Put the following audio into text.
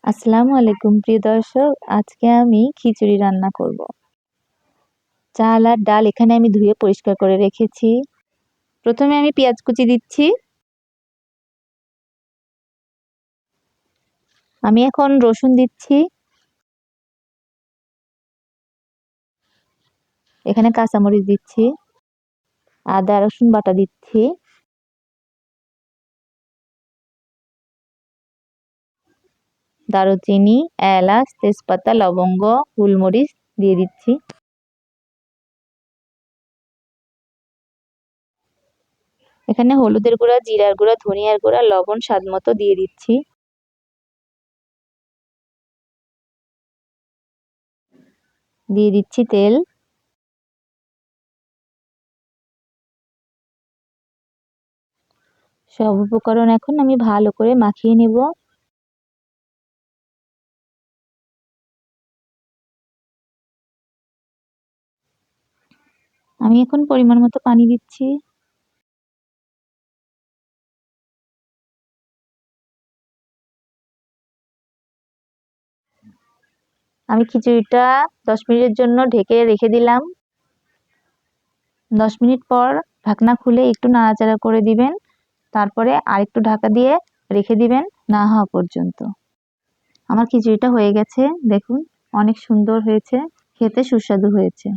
আসসালামু আলাইকুম প্রিয় দর্শক, আজকে আমি খিচুড়ি রান্না করব। চাল আর ডাল এখানে আমি ধুয়ে পরিষ্কার করে রেখেছি। প্রথমে আমি পেঁয়াজ কুচি দিচ্ছি। আমি এখন রসুন দিচ্ছি। এখানে কাঁচামরিচ দিচ্ছি। আদা রসুন বাটা দিচ্ছি। দারুচিনি, এলাচ, তেজপাতা, লবঙ্গ, গোলমরিচ দিয়ে দিচ্ছি। এখানে হলুদের গুঁড়া, জিরার গুঁড়া, ধনিয়ার গুঁড়া, লবণ স্বাদ মতো দিয়ে দিচ্ছি। দিয়ে দিচ্ছি তেল। সব উপকরণ এখন আমি ভালো করে মাখিয়ে নেব। আমি এখন পরিমাণ মতো পানি দিচ্ছি। আমি খিচুড়িটা 10 মিনিটের জন্য ঢেকে রেখে দিলাম। 10 মিনিট পর ঢাকনা খুলে একটু নাড়াচাড়া করে দিবেন। তারপরে আরেকটু ঢাকা দিয়ে রেখে দিবেন না হওয়া পর্যন্ত। আমার খিচুড়িটা হয়ে গেছে, দেখুন অনেক সুন্দর হয়েছে, খেতে সুস্বাদু হয়েছে।